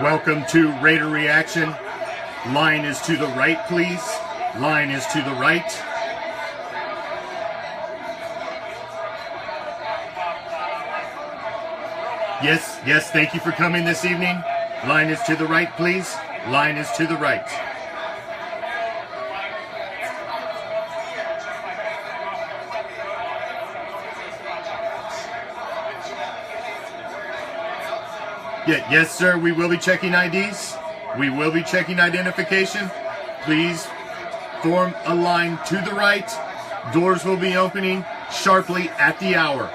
Welcome to Raider Reaction. Line is to the right, please. Line is to the right. Yes, thank you for coming this evening. Line is to the right, please. Line is to the right. Yes, sir, we will be checking IDs. We will be checking identification. Please form a line to the right. Doors will be opening sharply at the hour.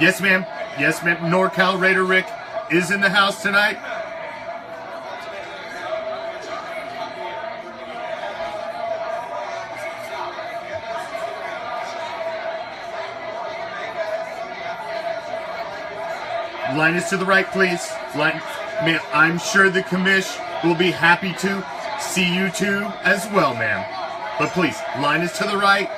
Yes, ma'am. Yes, ma'am. NorCalRaiderRick is in the house tonight. Line is to the right, please. Line, ma'am, I'm sure the commish will be happy to see you too as well, ma'am. But please, line is to the right.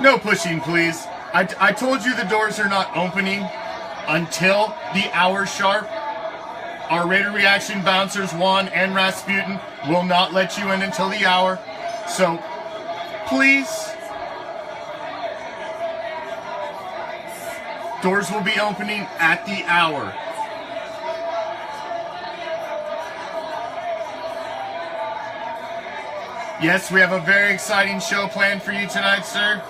No pushing, please. I told you the doors are not opening until the hour sharp. Our Raider Reaction bouncers, Juan and Rasputin, will not let you in until the hour. So, please. Doors will be opening at the hour. Yes, we have a very exciting show planned for you tonight, sir.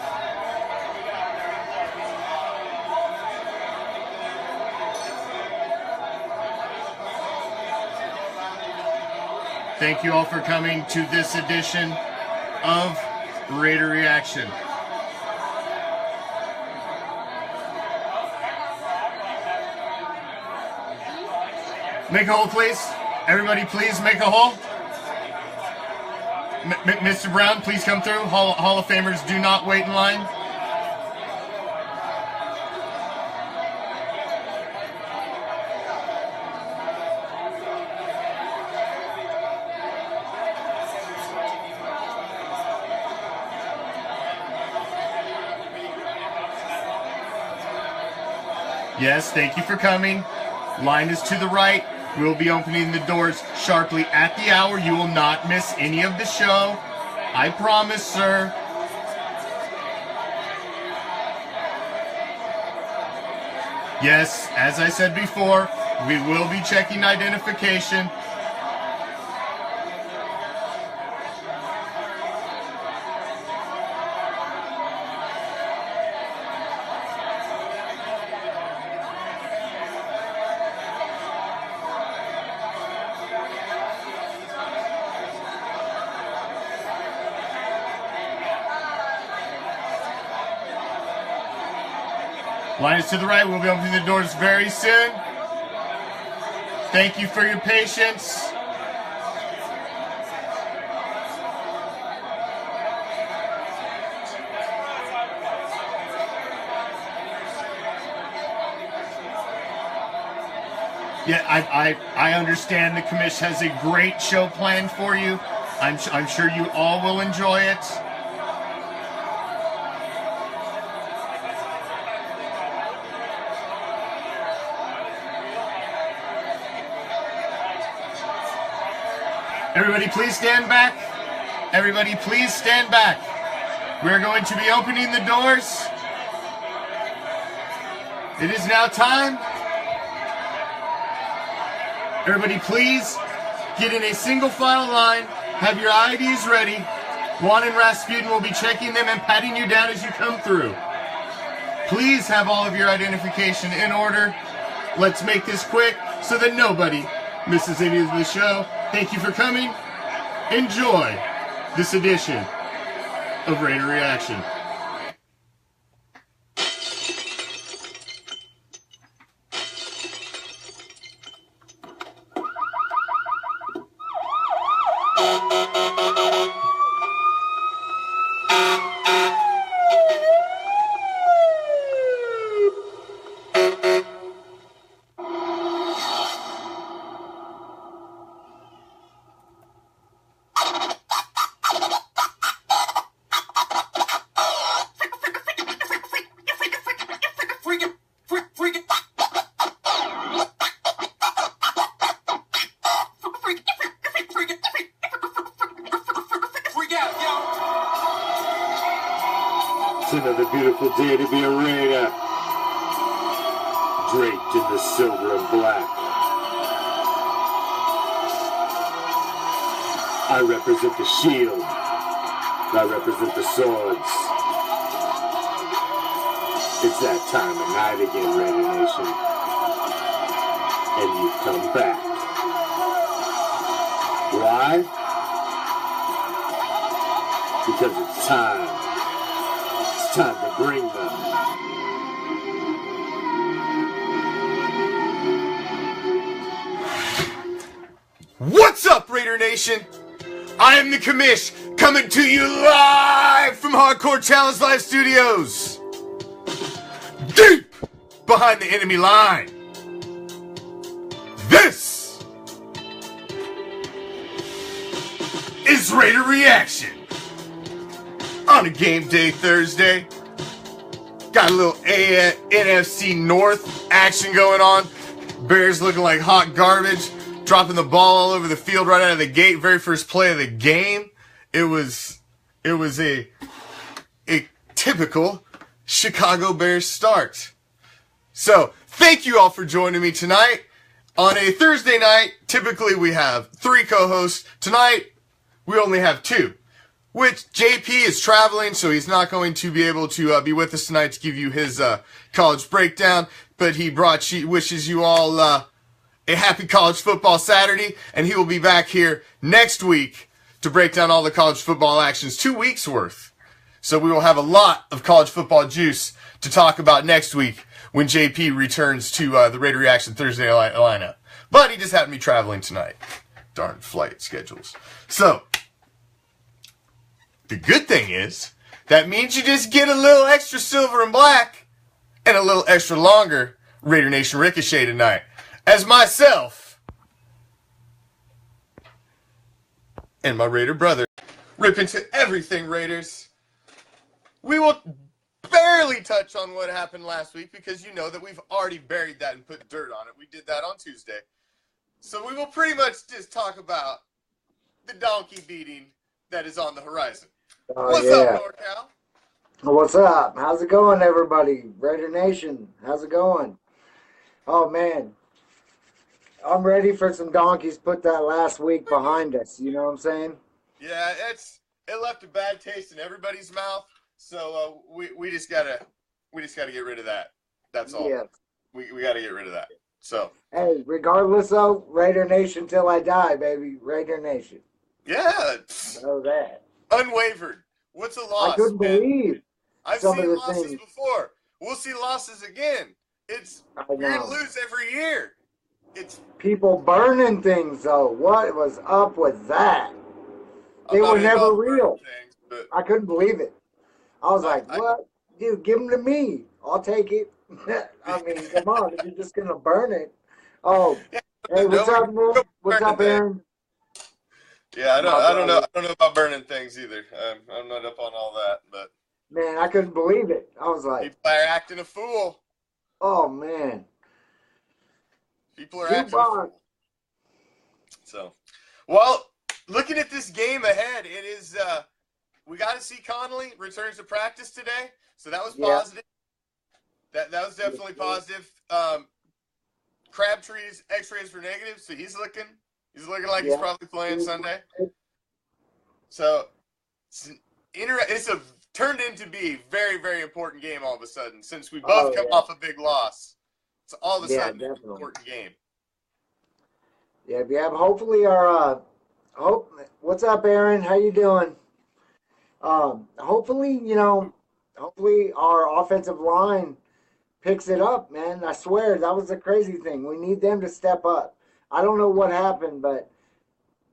Thank you all for coming to this edition of Raider Reaction. Make a hole, please. Everybody, please make a hole. Mr. Brown, please come through. Hall of Famers do not wait in line. Yes, thank you for coming. Line is to the right. We'll be opening the doors sharply at the hour. You will not miss any of the show. I promise, sir. Yes, as I said before, we will be checking identification. Line is to the right. We'll be opening the doors very soon. Thank you for your patience. Yeah, I understand the commish has a great show planned for you. I'm sure you all will enjoy it. Everybody please stand back. Everybody please stand back. We're going to be opening the doors. It is now time. Everybody please get in a single file line. Have your IDs ready. Juan and Rasputin will be checking them and patting you down as you come through. Please have all of your identification in order. Let's make this quick so that nobody misses any of the show. Thank you for coming. Enjoy this edition of Raider Reaction. It's another beautiful day to be a Raider. Draped in the silver and black. I represent the shield. I represent the swords. It's that time of night again, Raider Nation. And you've come back. Why? Because it's time. It's time to bring them. What's up, Raider Nation? I am the Commish, coming to you live from Hardcore Challenge Live Studios. Deep behind the enemy line. This is Raider Reaction. On a game day Thursday. Got a little NFC North action going on. Bears looking like hot garbage. Dropping the ball all over the field right out of the gate. Very first play of the game. It was a typical Chicago Bears start. So, thank you all for joining me tonight. On a Thursday night, typically we have 3 co-hosts. Tonight, we only have 2. Which JP is traveling, so he's not going to be able to be with us tonight to give you his college breakdown. But he wishes you all a happy college football Saturday, and he will be back here next week to break down all the college football actions, 2 weeks worth. So we will have a lot of college football juice to talk about next week when JP returns to the Raider Reaction Thursday lineup. But he just happened to be traveling tonight. Darn flight schedules. So, the good thing is, that means you just get a little extra silver and black and a little extra longer Raider Nation Ricochet tonight. As myself and my Raider brother rip into everything Raiders. We will barely touch on what happened last week because you know that we've already buried that and put dirt on it. We did that on Tuesday. So we will pretty much just talk about the donkey beating that is on the horizon. What's up, NorCal? What's up? How's it going, everybody? Raider Nation, how's it going? Oh, man. I'm ready for some donkeys. Put that last week behind us. You know what I'm saying? Yeah, it left a bad taste in everybody's mouth. So we just gotta get rid of that. That's all. Yeah. We gotta get rid of that. So hey, regardless though, Raider Nation till I die, baby. Raider Nation. Yeah. Know that. Unwavered. What's a loss? I couldn't believe. I've seen losses before. We'll see losses again. We're gonna lose every year. It's people burning things though. What was up with that? They were never real. Things, I couldn't believe it. I was like, what? Dude, give them to me. I'll take it. I mean, come on. If you're just going to burn it. Oh, yeah, hey, what's up, Mo? What's up, Aaron? Yeah, I don't know about burning things either. I'm not up on all that, but. Man, I couldn't believe it. I was like. People are acting a fool. Oh, man. People are acting a fool. So, well, looking at this game ahead, it is, we got to see Connolly returns to practice today, so that was positive. That was definitely positive. Crabtree's X-rays were negative, so he's looking like he's probably playing Sunday. So it's turned into be a very, very important game all of a sudden since we both come off a big loss. It's all of a sudden an important game. Yeah. Hopefully our what's up, Aaron? How you doing? Hopefully our offensive line picks it up, man. I swear, that was a crazy thing. We need them to step up. I don't know what happened, but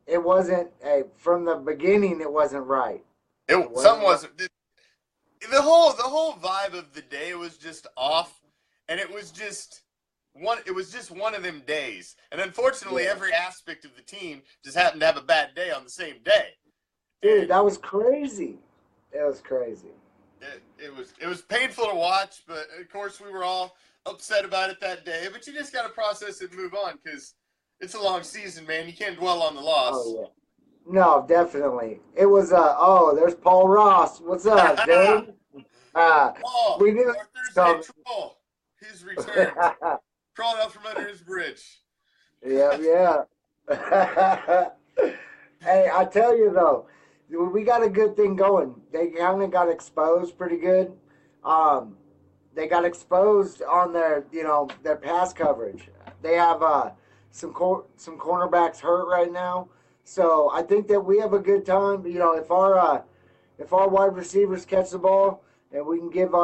it wasn't, from the beginning, it wasn't right. Something wasn't. The whole vibe of the day was just off, and it was just one of them days. And unfortunately, every aspect of the team just happened to have a bad day on the same day. Dude, that was crazy. It was crazy. It was painful to watch, but of course we were all upset about it that day. But you just got to process it and move on because it's a long season, man. You can't dwell on the loss. Oh, yeah. No, definitely. It was, there's Paul Ross. What's up, dude? Oh, we knew our Thursday troll. His return. Crawled out from under his bridge. Yeah. Hey, I tell you though, we got a good thing going. They kind of got exposed pretty good. Um, they got exposed on their pass coverage. They have some cornerbacks hurt right now, so I think that we have a good time. If our wide receivers catch the ball and we can give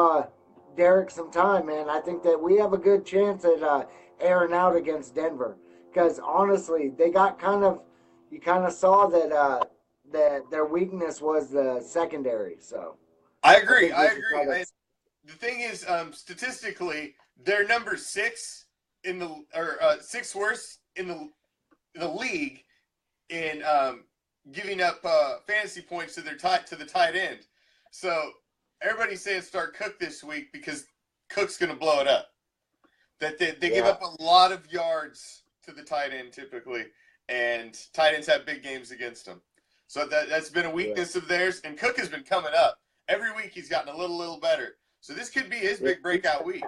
Derek some time, man, I think that we have a good chance at airing out against Denver. Because honestly, they got you kind of saw that their weakness was the secondary. So I agree. The thing is, statistically, they're number 6 in the sixth worst in the league in giving up fantasy points to the tight end. So everybody's saying start Cook this week because Cook's going to blow it up. That they give up a lot of yards to the tight end typically, and tight ends have big games against them. So that's been a weakness of theirs, and Cook has been coming up. Every week he's gotten a little better. So this could be his big breakout week.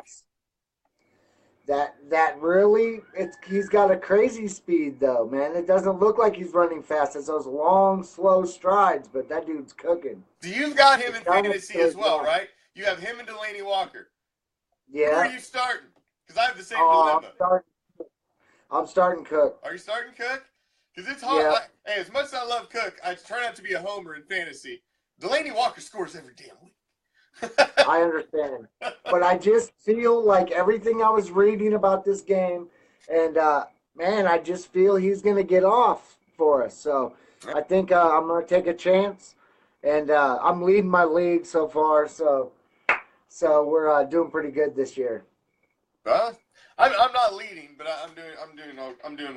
That really, he's got a crazy speed though, man. It doesn't look like he's running fast. It's those long, slow strides, but that dude's cooking. So you've got him in fantasy as well, right? You have him and Delaney Walker. Yeah. Who are you starting? Because I have the same dilemma. I'm starting Cook. Are you starting Cook? Because it's hard. Yeah. Hey, as much as I love Cook, I try not to be a homer in fantasy. Delaney Walker scores every damn week. I understand. But I just feel like everything I was reading about this game, and man, I just feel he's going to get off for us. So I think I'm going to take a chance, and I'm leading my league so far. So we're doing pretty good this year. I'm not leading, but I'm doing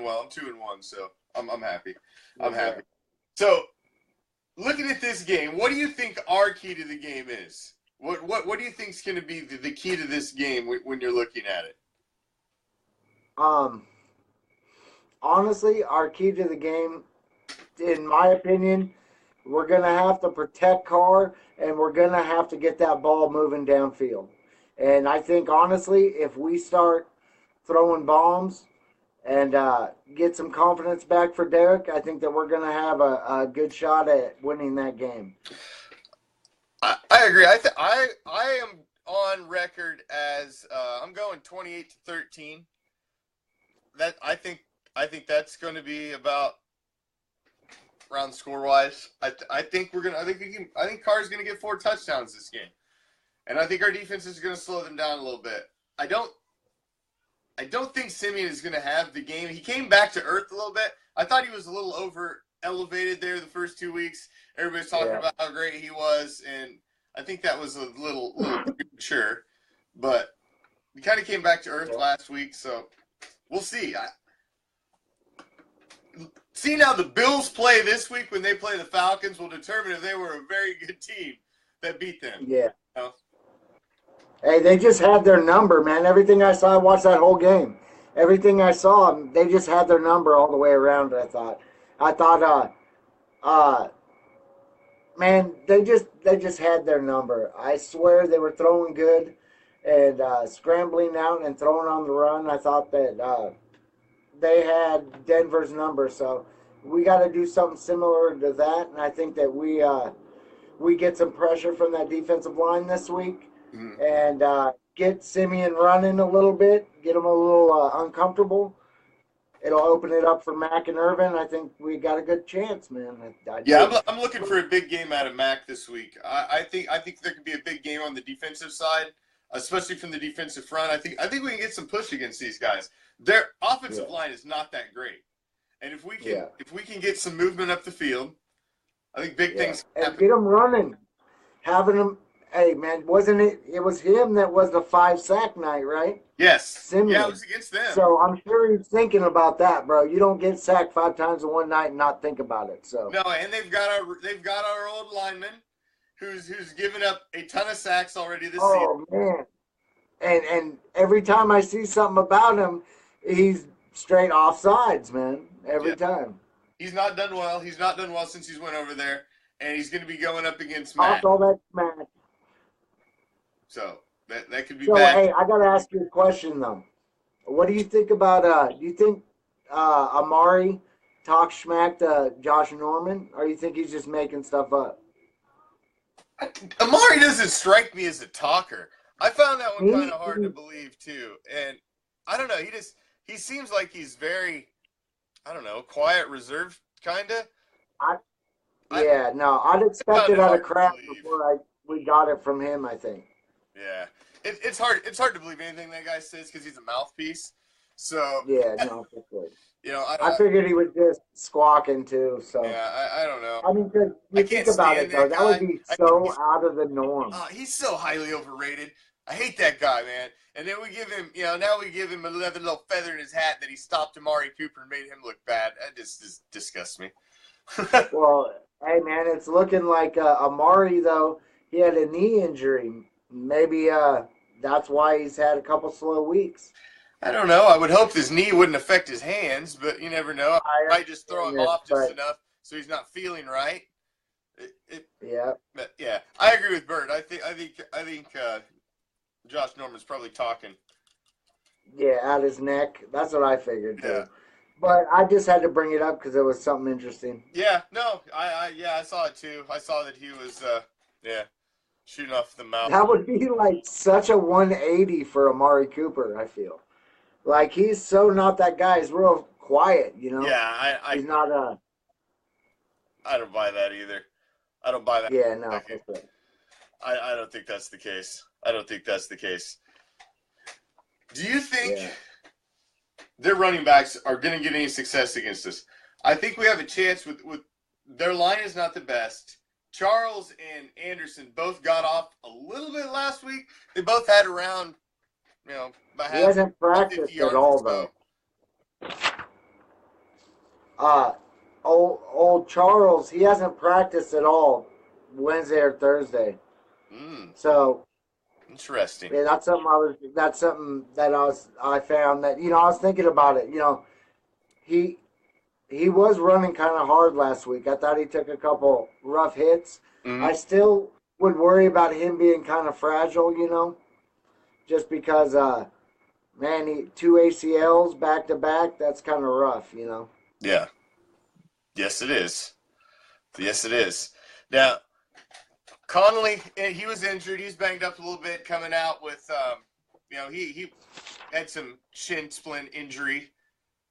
well. I'm 2-1, so I'm happy. I'm happy. So, looking at this game, what do you think our key to the game is? What do you think is going to be the key to this game when you're looking at it? Honestly, our key to the game, in my opinion, we're going to have to protect Carr, and we're going to have to get that ball moving downfield. And I think, honestly, if we start throwing bombs and get some confidence back for Derek, I think that we're going to have a good shot at winning that game. I agree. I am on record as I'm going 28-13. That I think that's going to be about round score wise. I think Carr's going to get 4 touchdowns this game, and I think our defense is going to slow them down a little bit. I don't think Simeon is going to have the game. He came back to earth a little bit. I thought he was a little over elevated there the first 2 weeks. Everybody's talking about how great he was, and I think that was a little premature. But he kind of came back to earth last week, so we'll see. Seeing how the Bills play this week when they play the Falcons will determine if they were a very good team that beat them. Yeah. You know? Hey, they just had their number, man. Everything I saw, I watched that whole game. Everything I saw, they just had their number all the way around. I thought, man, they just had their number. I swear they were throwing good and scrambling out and throwing on the run. I thought that they had Denver's number, so we got to do something similar to that. And I think that we get some pressure from that defensive line this week. And get Simeon running a little bit, get him a little uncomfortable. It'll open it up for Mac and Irvin. I think we got a good chance, man. I'm looking for a big game out of Mac this week. I think there could be a big game on the defensive side, especially from the defensive front. I think we can get some push against these guys. Their offensive line is not that great, and if we can get some movement up the field, I think big things can happen. And get them running, having them. Hey, man, wasn't it? It was him that was the 5-sack night, right? Yes. Simeon. Yeah, it was against them. So I'm sure he's thinking about that, bro. You don't get sacked 5 times in one night and not think about it. So no, and they've got our old lineman, who's given up a ton of sacks already this season. Oh man, and every time I see something about him, he's straight offsides, man. Every time. He's not done well. He's not done well since he's went over there, and he's going to be going up against Matt. All that smack. So that could be So, bad. hey, I got to ask you a question, though. What do you think about, do you think Amari talks smack to Josh Norman, or you think he's just making stuff up? Amari doesn't strike me as a talker. I found that one kind Me? of hard to believe too, and I don't know. He seems like he's very, I don't know, quiet, reserved, kind of. I, I yeah, no, I'd expect found it it out of hard to Crab believe. before we got it from him, I think. Yeah, it's hard. It's hard to believe anything that guy says because he's a mouthpiece. So Yeah, no, for sure. you know, I figured he would just squawking too, so. I don't know. I mean, because I you can't think about stand it, though, that that would guy. be so out of the norm. He's so highly overrated. I hate that guy, man. And then we give him, now we give him another little feather in his hat that he stopped Amari Cooper and made him look bad. That just disgusts me. Well, hey, man, it's looking like Amari, though, he had a knee injury. Maybe that's why he's had a couple slow weeks. I don't know. I would hope his knee wouldn't affect his hands, but you never know. I might just throw him off just enough so he's not feeling right. Yeah. But yeah, I agree with Bert. I think Josh Norman's probably talking. Yeah, at his neck. That's what I figured too. Yeah. But I just had to bring it up because it was something interesting. Yeah. No. I saw it too. I saw that he was shooting off the mouth. That would be like such a 180 for Amari Cooper, I feel. Like he's so not that guy. He's real quiet, Yeah, he's not a. I don't buy that either. I don't buy that. Yeah, no. For sure. I don't think that's the case. I don't think that's the case. Do you think their running backs are going to get any success against us? I think we have a chance with their line is not the best. Charles and Anderson both got off a little bit last week. They both had around, about he hasn't practiced at all, though. Old Charles, he hasn't practiced at all Wednesday or Thursday. So interesting. Yeah, that's something that I found that I was thinking about it. He was running kind of hard last week. I thought he took a couple rough hits. I still would worry about him being kind of fragile, just because man, 2 ACLs back to back, that's kind of rough, Yeah. Yes, it is. Yes, it is. Now, Connolly, he was injured. He's banged up a little bit coming out with, he had some shin splint injury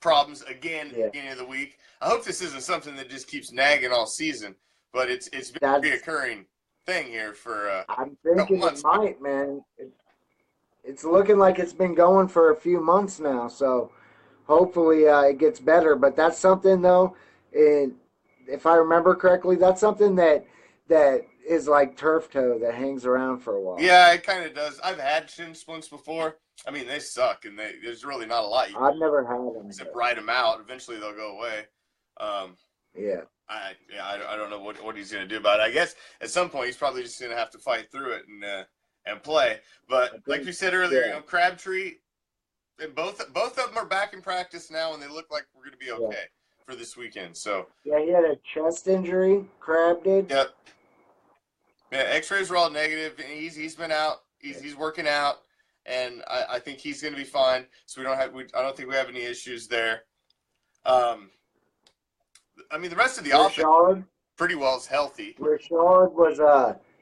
problems again at the beginning of the week. I hope this isn't something that just keeps nagging all season, but it's been a reoccurring thing here for I'm thinking it might, man. It's looking like it's been going for a few months now, so hopefully it gets better. But that's something, though, if I remember correctly, that's something that is like turf toe that hangs around for a while. Yeah, it kind of does. I've had shin splints before. I mean, they suck, and there's really not a lot. I've never had them. Except ride them out. Eventually, they'll go away. Yeah. I don't know what he's going to do about it. I guess at some point he's probably just going to have to fight through it and play. But like we said earlier, Crabtree, and both of them are back in practice now, and they look like we're going to be okay for this weekend. So yeah, he had a chest injury. Crab did. Yep. Yeah, X-rays were all negative, and he's been out. He's working out, and I think he's going to be fine. So I don't think we have any issues there. I mean, the rest of the offense pretty well is healthy. Richard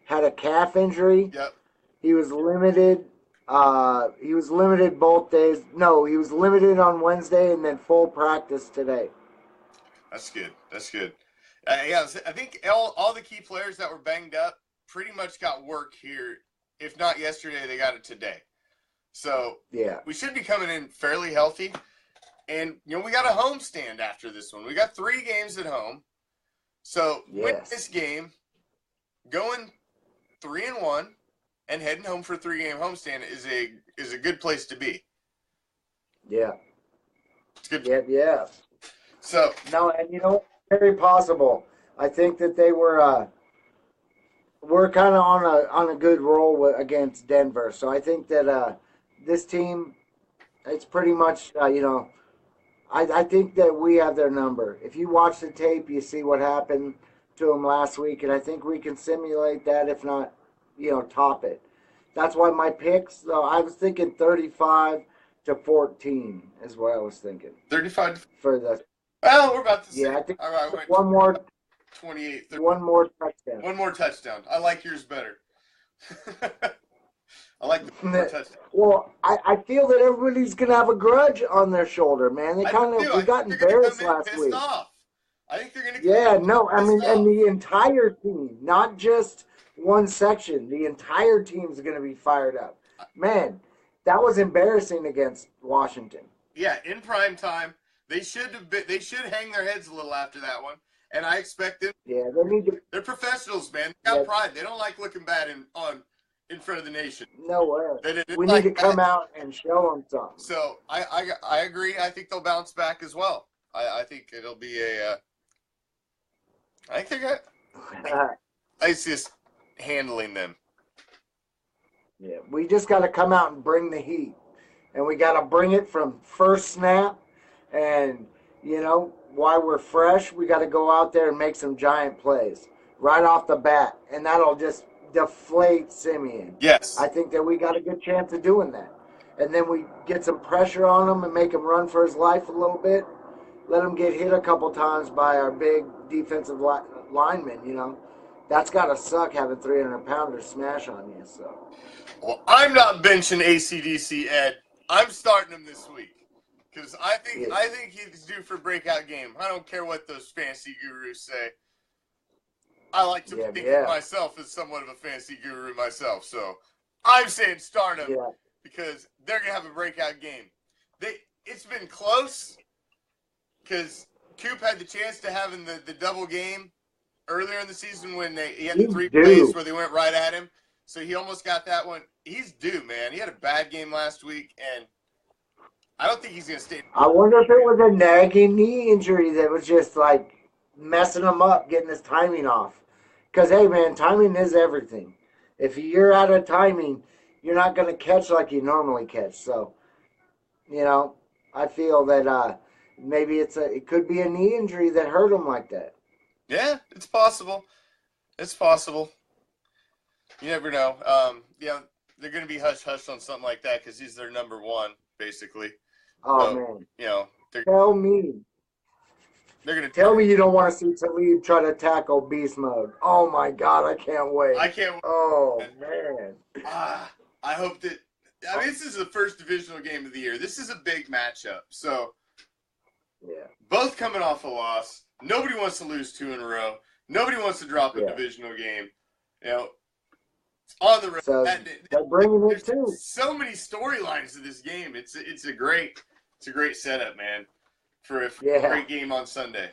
had a calf injury. Yep. He was limited. He was limited both days. No, he was limited on Wednesday and then full practice today. That's good. That's good. I think all the key players that were banged up pretty much got work here. If not yesterday, they got it today. So we should be coming in fairly healthy. And, we got a home stand after this one. We got 3 games at home. So win this game, going 3-1, and heading home for a 3-game homestand is a good place to be. Yeah. It's good. Yeah. So no, and very possible. I think that they we're kind of on a good roll against Denver. So I think that this team, it's pretty much I think that we have their number. If you watch the tape, you see what happened to them last week, and I think we can simulate that, if not, top it. That's why my picks, though, I was thinking 35-14 is what I was thinking 35. for the. Well, we're about to see. Yeah, I think All right, I went one more 28. 30. one more touchdown. One more touchdown. I like yours better. I like the more touchdown. Well, I feel that everybody's gonna have a grudge on their shoulder, man. We got embarrassed last week. Off. I think they're gonna. Yeah, no, I mean, off. and the entire team, not just one section. The entire team's gonna be fired up. Man, that was embarrassing against Washington. Yeah, in prime time, they should hang their heads a little after that one, and I expect them. Yeah, they need to. They're professionals, man. They got pride. They don't like looking bad in front of the nation. No way. We need to come out and show them something. So I agree. I think they'll bounce back as well. I think it'll be a. I think they're good. It's just handling them. Yeah, we just got to come out and bring the heat, and we got to bring it from first snap. And while we're fresh, we got to go out there and make some giant plays right off the bat, and that'll just deflate Simeon. Yes, I think that we got a good chance of doing that, and then we get some pressure on him and make him run for his life a little bit. Let him get hit a couple times by our big defensive linemen. That's got to suck having 300-pounders smash on you. So. Well, I'm not benching ACDC Ed. I'm starting him this week because I think he's due for a breakout game. I don't care what those fancy gurus say. I like to think of myself as somewhat of a fancy guru myself, so I'm saying start him because they're gonna have a breakout game. It's been close because Coop had the chance to having the double game earlier in the season when he had the 3 plays where they went right at him. So he almost got that one. He's due, man. He had a bad game last week, and I don't think he's going to stay. I wonder if it was a nagging knee injury that was just like messing him up, getting his timing off. Because, hey, man, timing is everything. If you're out of timing, you're not going to catch like you normally catch. So, I feel that maybe it could be a knee injury that hurt him like that. Yeah, it's possible. It's possible. You never know. They're going to be hush-hush on something like that because he's their number one, basically. Oh, so, man. Tell me. They're going to tell me you don't want to see Talib try to tackle beast mode. Oh, my God. I can't wait. I can't wait. Oh, man. I hope that – this is the first divisional game of the year. This is a big matchup. So, both coming off a loss. Nobody wants to lose 2 in a row. Nobody wants to drop a divisional game. It's on the road. So they're bringing it too. So many storylines to this game. It's a great setup, man, for a great game on Sunday.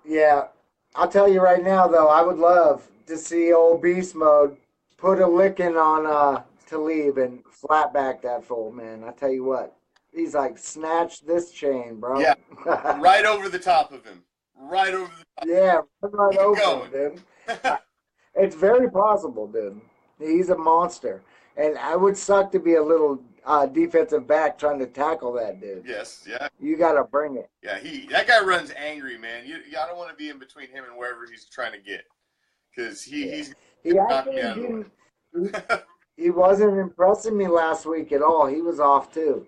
Yeah, I'll tell you right now though, I would love to see old Beast Mode put a licking on Talib and flat back that fool, man. I tell you what, he's like snatch this chain, bro. Yeah, right over the top of him. Right over the top. Yeah, right over him, dude. It's very possible, dude. He's a monster. And I would suck to be a little defensive back trying to tackle that dude. Yes, yeah. You got to bring it. Yeah, that guy runs angry, man. I don't want to be in between him and wherever he's trying to get. Because he actually he wasn't impressing me last week at all. He was off, too.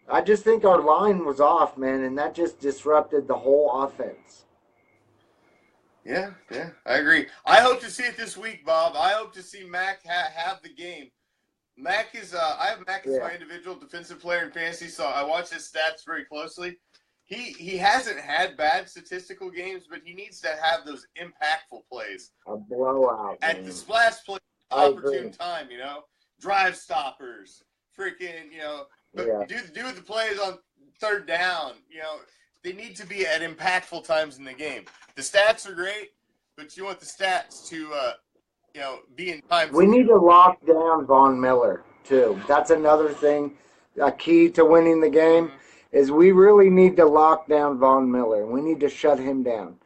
I just think our line was off, man, and that just disrupted the whole offense. Yeah, I agree. I hope to see it this week, Bob. I hope to see Mac have the game. Mac is I have Mac as my individual defensive player in fantasy, so I watch his stats very closely. He hasn't had bad statistical games, but he needs to have those impactful plays. A blowout. At the splash play, opportune time, drive stoppers, freaking, but do the plays on third down, They need to be at impactful times in the game. The stats are great, but you want the stats to, be in time. We need to lock down Von Miller, too. That's another thing, a key to winning the game, is we really need to lock down Von Miller. We need to shut him down.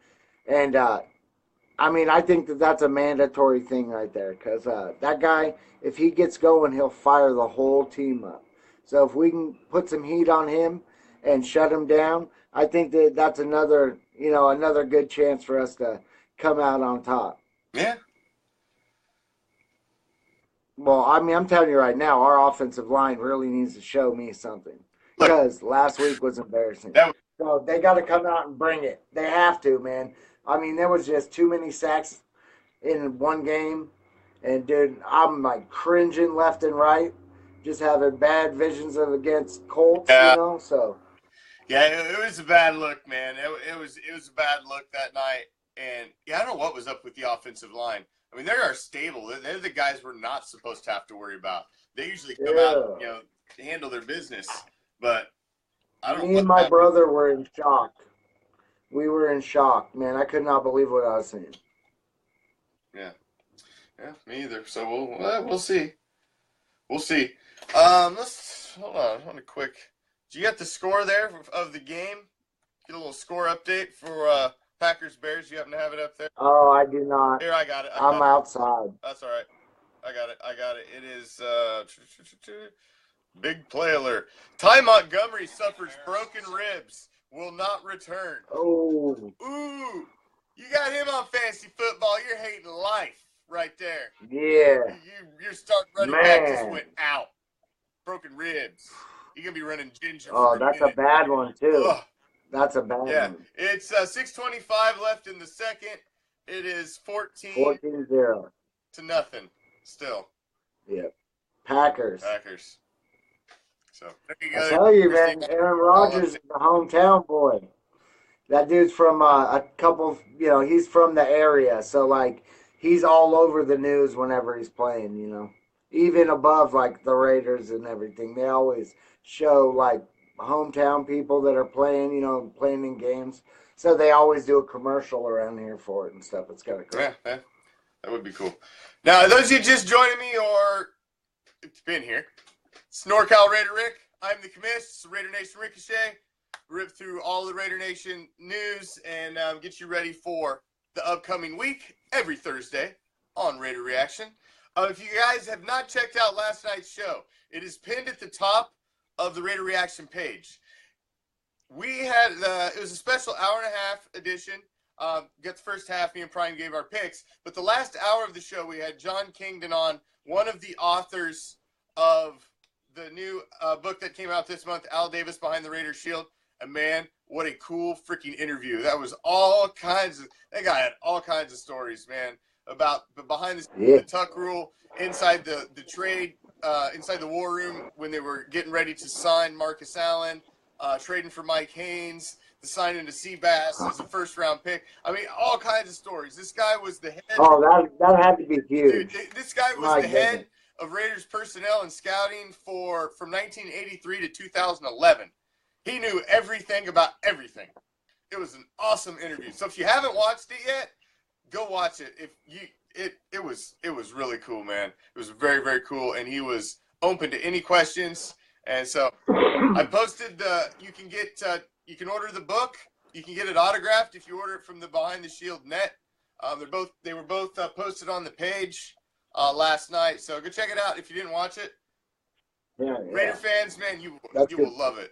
And, I think that's a mandatory thing right there because that guy, if he gets going, he'll fire the whole team up. So if we can put some heat on him and shut him down, I think that's another good chance for us to come out on top. Yeah. Well, I mean, I'm telling you right now, our offensive line really needs to show me something Look, because last week was embarrassing. that was, So they got to come out and bring it. They have to, man. I mean, there was just too many sacks in one game, and dude, I'm like cringing left and right, just having bad visions of against Colts, you yeah, know. So yeah, it was a bad look, man. It was a bad look that night, and yeah, I don't know what was up with the offensive line. I mean, they are stable. They're the guys we're not supposed to have to worry about. They usually come out, yeah, handle their business, but I don't know me what and my happened. brother were in shock. We were in shock, man. I could not believe what I was seeing. Yeah, yeah, me either. So we'll see. We'll see. Let's hold on a quick. Do you got the score there of the game? Get a little score update for Packers Bears. You happen to have it up there? Oh, I do not. Here, I got it. I'm outside. That's all right. I got it. It is big play alert. Ty Montgomery suffers broken ribs. Will not return. Oh, Ooh, you got him on fantasy football. You're hating life right there. yeah, Your start running back just man. went out. Broken ribs. You're gonna be running ginger Oh, for a that's a minute. bad one too. Ugh. That's a bad Yeah, one. it's 6:25 left in the second. It is 14 14-0. to nothing. Still, Yep. Packers. Packers. So there you I go. tell you, There's the man, Aaron all Rodgers update. is the hometown boy. That dude's from a couple, he's from the area. So, like, he's all over the news whenever he's playing, Even above, like, the Raiders and everything. They always show, like, hometown people that are playing, playing in games. So they always do a commercial around here for it and stuff. It's kind of cool. Yeah, that would be cool. Now, those of you just joining me or it's been here, it's NorCalRaiderRick. I'm the commiss, Raider Nation Ricochet. Rip through all the Raider Nation news and get you ready for the upcoming week every Thursday on Raider Reaction. If you guys have not checked out last night's show, it is pinned at the top of the Raider Reaction page. We had it was a special hour and a half edition. Got the first half, me and Prime gave our picks, but the last hour of the show we had John Kingdon on, one of the authors of the new book that came out this month, Al Davis Behind the Raider Shield. And man, what a cool freaking interview. That was that guy had all kinds of stories, man, about behind the tuck rule, inside the trade, inside the war room when they were getting ready to sign Marcus Allen, trading for Mike Haynes, the signing to Seabass as a first-round pick. I mean, all kinds of stories. This guy was the head. Oh, that had to be huge. Dude, this guy was the head of Raiders personnel and scouting from 1983 to 2011. He knew everything about everything. It was an awesome interview. So if you haven't watched it yet, go watch it. It was really cool, man. It was very, very cool, and he was open to any questions. And so I posted you can order the book. You can get it autographed if you order it from the Behind the Shield net. They were both posted on the page last night. So go check it out if you didn't watch it. Yeah. Raider fans, man, you will love it.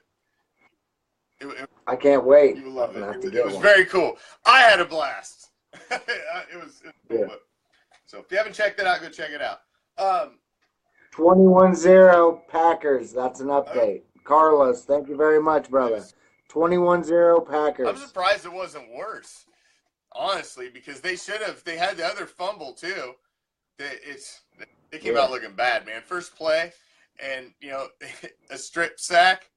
I can't wait. You will love it. It was very cool. I had a blast. It was cool. Yeah. So if you haven't checked it out, go check it out. 21-0 Packers. That's an update. Carlos, thank you very much, brother. 21-0 Packers. I'm surprised it wasn't worse, honestly, because they had the other fumble too. They came out looking bad, man. First play, and a strip sack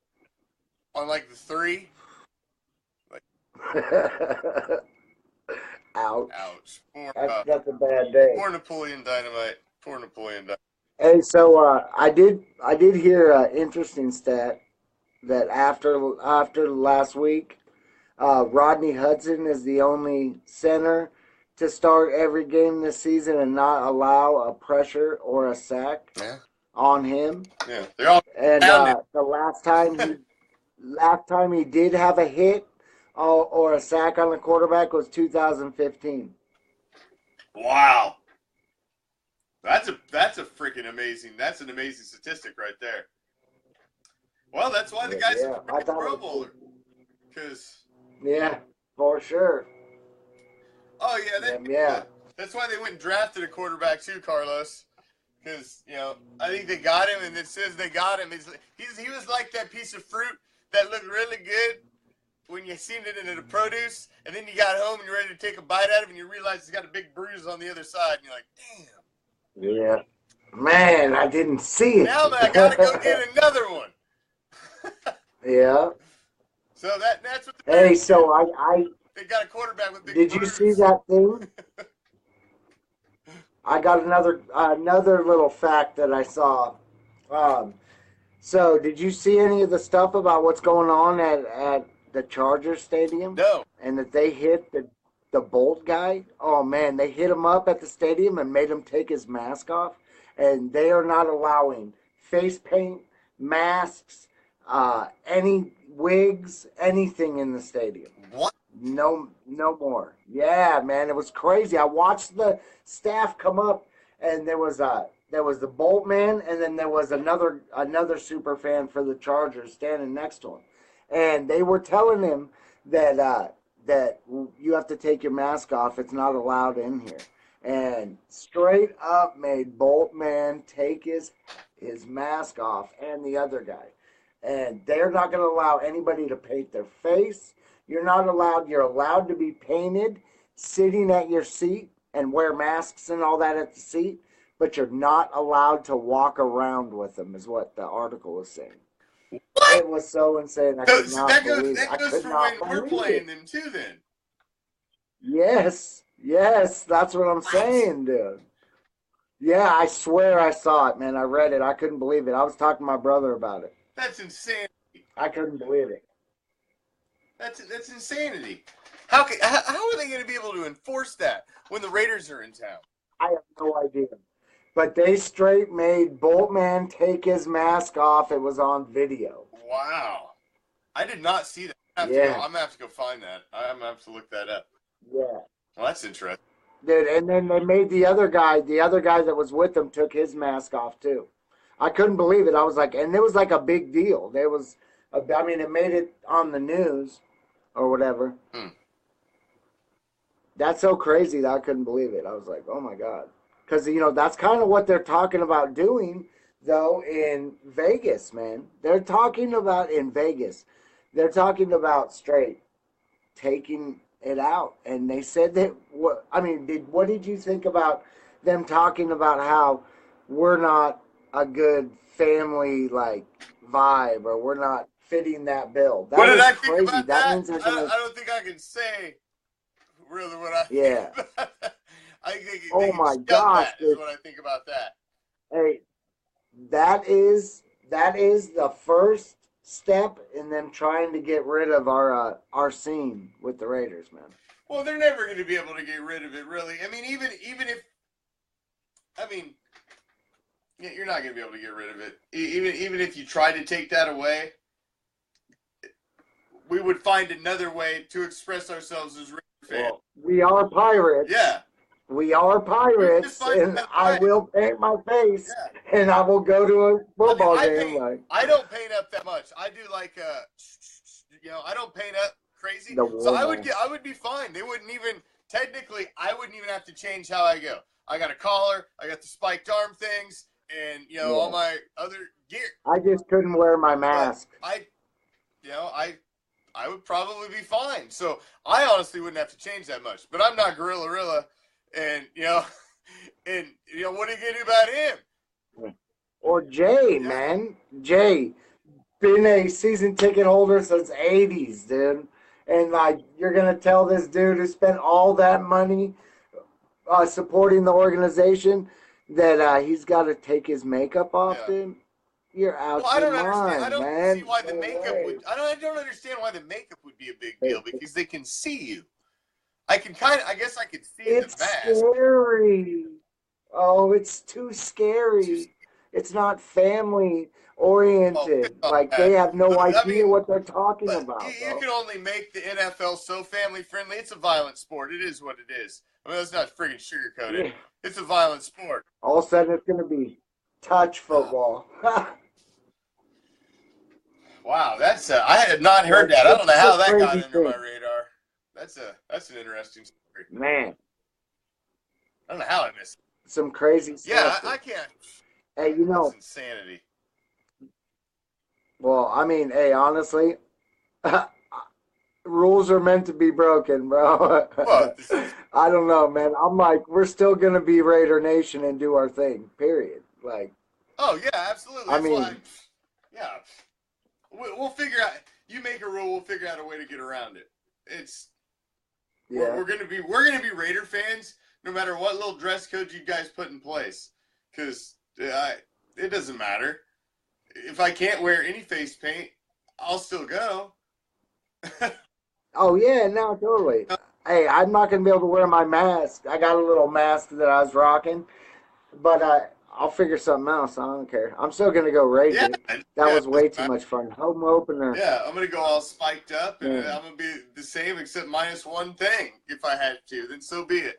on like the 3. Ouch. Ouch. That's a bad day. Poor Napoleon Dynamite. Hey, so I did hear an interesting stat that after last week, Rodney Hudson is the only center to start every game this season and not allow a pressure or a sack on him. Yeah, they're all. And the last time he did have a hit or a sack on the quarterback was 2015. Wow. That's a freaking amazing. That's an amazing statistic right there. Well, that's why the guy's a Pro Bowler. Yeah, for sure. Oh yeah, that's why they went and drafted a quarterback too, Carlos. because I think they got him, and it says they got him. He was like that piece of fruit that looked really good when you seen it in the produce, and then you got home and you're ready to take a bite out of it, and you realize it's got a big bruise on the other side, and you're like, damn. Yeah. Man, I didn't see it. Now I gotta go get another one. Yeah. So that's what the Hey, so they got a quarterback with big did you see that thing? I got another little fact that I saw. So did you see any of the stuff about what's going on at the Chargers stadium? No. And that they hit the Bolt guy? Oh man, they hit him up at the stadium and made him take his mask off. And they are not allowing face paint, masks, any wigs, anything in the stadium. What? No more. Yeah, man, it was crazy. I watched the staff come up, and there was the Bolt man, and then there was another super fan for the Chargers standing next to him, and they were telling him that you have to take your mask off. It's not allowed in here. And straight up made Bolt man take his mask off, and the other guy. And they're not going to allow anybody to paint their face. You're allowed to be painted sitting at your seat and wear masks and all that at the seat, but you're not allowed to walk around with them, is what the article was saying. What? It was so insane. That goes for when we're playing them too, then. Yes, that's what I'm saying, dude. Yeah, I swear I saw it, man. I read it. I couldn't believe it. I was talking to my brother about it. That's insanity. I couldn't believe it. That's insanity. How are they going to be able to enforce that when the Raiders are in town? I have no idea. But they straight made Boltman take his mask off. It was on video. Wow. I did not see that. I'm going to have to go find that. I'm going to have to look that up. Yeah. Well, that's interesting. Dude, and then they made the other guy that was with them took his mask off too. I couldn't believe it. I was like, and it was like a big deal. It made it on the news or whatever. That's so crazy that I couldn't believe it. I was like, oh my God. Because, that's kind of what they're talking about doing, though, in Vegas, man. They're talking about straight taking it out. And they said that, what did you think about them talking about how we're not a good family, vibe, or we're not fitting that bill? What did I think about that? Means I don't think I can say really what I think about that. I think oh my gosh, is what I think about that. Hey, that is the first step in them trying to get rid of our scene with the Raiders, man. Well, they're never going to be able to get rid of it, really. I mean, even if you're not going to be able to get rid of it. Even if you try to take that away, we would find another way to express ourselves as Raider fans. Well, we are pirates. Yeah. We are pirates, and I will paint my face, and I will go to a football game. I don't paint up that much. I do I don't paint up crazy. So I would be fine. They wouldn't even, technically, I wouldn't even have to change how I go. I got a collar, I got the spiked arm things, and, all my other gear. I just couldn't wear my mask. But I would probably be fine. So I honestly wouldn't have to change that much. But I'm not Gorilla. And, what are you going to do about him? Or Jay, man. Jay, been a season ticket holder since 80s, dude. And, you're going to tell this dude who spent all that money supporting the organization that he's got to take his makeup off, dude? You're out your mind, I don't man. See why the makeup would. I don't understand why the makeup would be a big deal, because they can see you. I guess I could see the mask. It's scary. Oh, it's too scary. It's not family oriented. They have no idea what they're talking about. You can only make the NFL so family friendly. It's a violent sport. It is what it is. Let's not friggin' sugarcoat it. It's a violent sport. All of a sudden, it's going to be touch football. Wow, that's I had not heard that. I don't know how that got under my radar. That's an interesting story. Man. I don't know how I missed it. some crazy Yeah, stuff. I can't. Hey, That's insanity. well, I mean, hey, honestly, rules are meant to be broken, bro. Well, this is. I don't know, man. I'm like, we're still gonna be Raider Nation and do our thing. Period. Like, Oh yeah, absolutely. I That's why. mean, Yeah, we'll figure out. You make a rule, we'll figure out a way to get around it. It's yeah. we're gonna be Raider fans no matter what little dress code you guys put in place, because it doesn't matter if I can't wear any face paint, I'll still go. Oh yeah, no, totally. Hey, I'm not gonna be able to wear my mask. I got a little mask that I was rocking, but I'll figure something else. I don't care. I'm still gonna go Yeah, Raider. That yeah, was way too much fun. Home opener, yeah. I'm gonna go all spiked up, and man. I'm gonna be the same except minus one thing. If I had to, then so be it.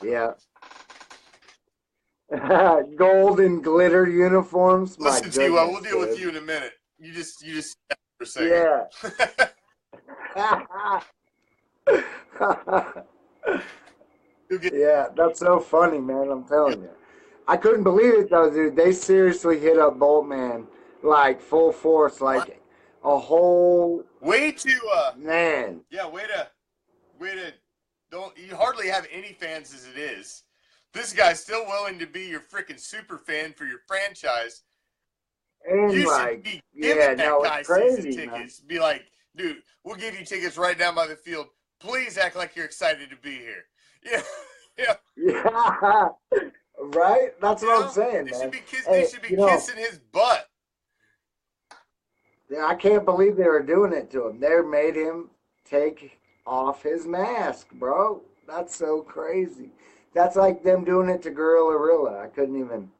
Yeah. Gold and glitter uniforms. My Listen, TWell, we'll goodness, deal with dude. you in a minute. You just stop for a second. Yeah. You'll get Yeah, that's so funny, man. I'm telling you. I couldn't believe it though, dude. They seriously hit up Boltman like full force, what? like a whole Way to man. yeah, way to don't you hardly have any fans as it is. This guy's still willing to be your freaking super fan for your franchise. And You should like, be giving yeah, that no, it's guy season crazy, man. tickets. Be like, dude, we'll give you tickets right down by the field. Please act like you're excited to be here. Yeah, yeah. Yeah. Right? That's You what I'm know, saying, they should man. be they Hey, should be kissing his butt. yeah, I can't believe they were doing it to him. They made him take off his mask, bro. That's so crazy. That's like them doing it to Gorilla. I couldn't even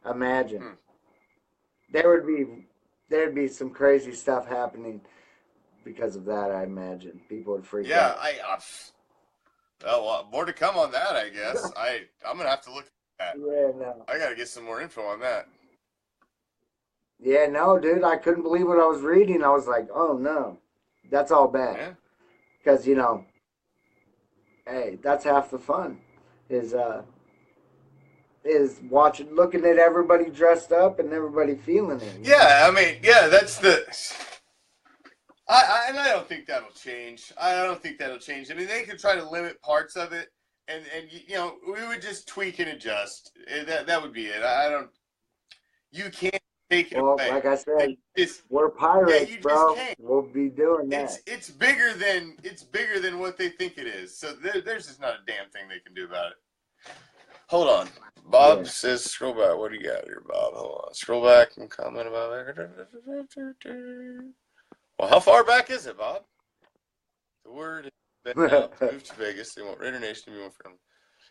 imagine. Hmm. There would be there'd be some crazy stuff happening because of that. I imagine people would freak Yeah, out. well, more to come on that, I guess. I'm gonna have to look at that. Yeah, no. I gotta get some more info on that. Yeah, no, dude. I couldn't believe what I was reading. I was like, oh no, that's all bad. Yeah. Because hey, that's half the fun. Is watching, looking at everybody dressed up and everybody feeling it. Yeah, I mean, yeah, that's the. And I don't think that'll change. I don't think that'll change. I mean, they could try to limit parts of it, and we would just tweak and adjust. That would be it. I don't. You can't take it Well, away. like I said, It's we're yeah, pirates, you just bro. can't. We'll be doing It's that. it's bigger than what they think it is. So there's just not a damn thing they can do about it. Hold on. Bob Yeah. says, scroll back. What do you got here, Bob? Hold on. Scroll back and comment about it. Well, how far back is it, Bob? The word is now to move to Vegas. They want Raider Nation to be more friendly.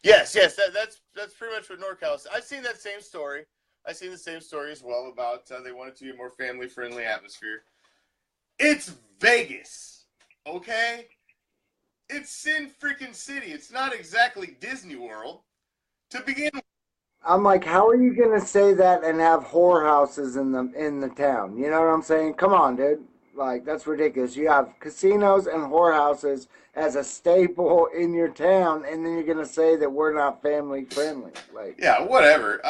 Yes. That's pretty much what NorCal is. I've seen that same story. I've seen the same story as well about they want it to be a more family-friendly atmosphere. It's Vegas, okay? It's Sin freaking City. It's not exactly Disney World to begin with. I'm like, how are you gonna say that and have whorehouses in the town? You know what I'm saying? Come on, dude. Like that's ridiculous. You have casinos and whorehouses as a staple in your town, and then you're gonna say that we're not family friendly. Like, Yeah, whatever.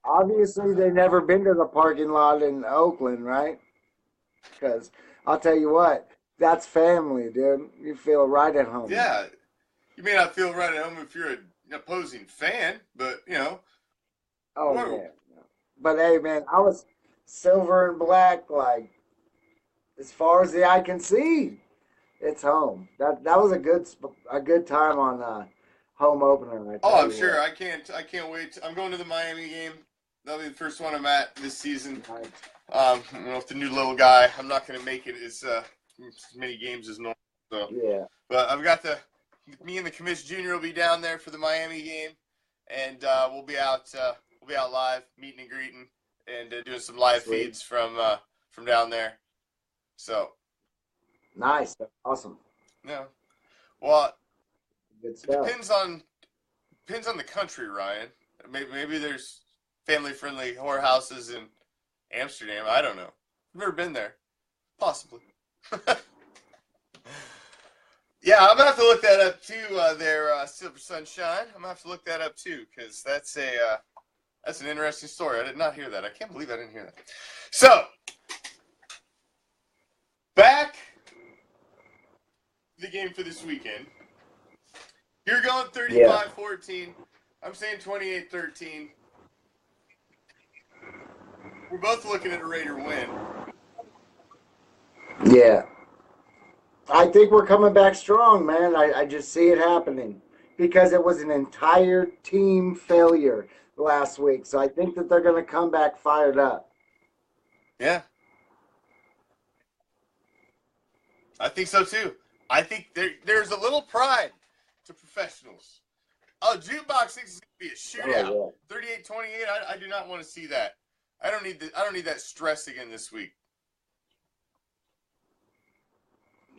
obviously they never been to the parking lot in Oakland, right? Because I'll tell you what, that's family, dude. You feel right at home there. Yeah, you may not feel right at home if you're an opposing fan, but Oh whoa. yeah. But hey, man, I was silver and black, like as far as the eye can see. It's home. That was a good time on home opener. I Oh, tell I'm you sure. what. I can't wait. I'm going to the Miami game. That'll be the first one I'm at this season. Nice. With the new little guy, I'm not going to make it as many games as normal. So, Yeah, but me and the commish junior will be down there for the Miami game, and we'll be out live, meeting and greeting, and doing some live sweet, feeds from down there. So, nice, awesome, yeah. Well, good it stuff. depends on the country, Ryan. Maybe there's family friendly whorehouses in Amsterdam. I don't know. I've never been there. Possibly. Yeah, I'm gonna have to look that up too. Silver Sunshine. I'm gonna have to look that up too because that's an interesting story. I did not hear that. I can't believe I didn't hear that. So back to the game for this weekend. You're going 35-14. I'm saying 28-13. We're both looking at a Raider win. Yeah. I think we're coming back strong, man. I just see it happening because it was an entire team failure last week. So I think that they're going to come back fired up. Yeah. I think so too. I think there's a little pride to professionals. Oh, Jukebox thinks it's going to be a shootout. 38-28. I do not want to see that. I don't need that stress again this week.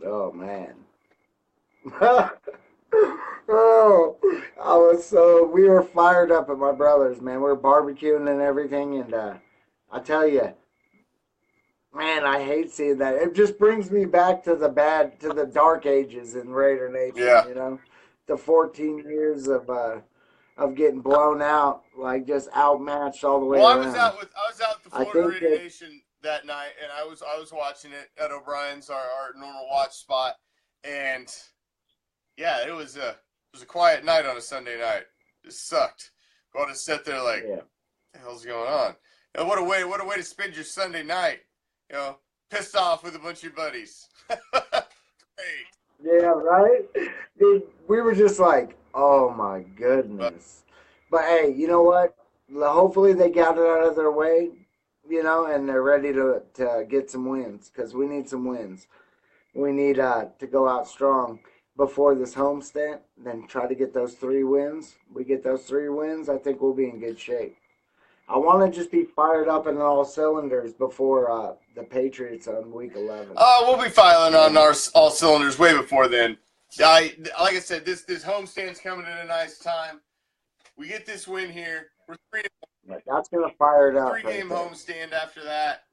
Oh man. We were fired up at my brother's, man. We were barbecuing and everything, and I tell you, man, I hate seeing that. It just brings me back to the dark ages in Raider Nation. Yeah. You know, the 14 years of getting blown out, like just outmatched all the way around. I was out with the Florida Raider Nation that night, and I was watching it at O'Brien's, our normal watch spot, and yeah, it was a quiet night on a Sunday night. It sucked. Going to sit there like, what the hell's going on? You know, what a way to spend your Sunday night. You know, pissed off with a bunch of your buddies. Great. Yeah, right? Dude, we were just like, oh my goodness. But hey, you know what? Hopefully they got it out of their way, you know, and they're ready to get some wins because we need some wins. We need to go out strong before this homestand, then try to get those 3 wins. We get those 3 wins, I think we'll be in good shape. I want to just be fired up in all cylinders before the Patriots on week 11. Oh, we'll be filing on our all cylinders way before then. Like I said, this homestand's coming at a nice time. We get this win here. We're 3. That's gonna fire it up. 3-game homestand after that,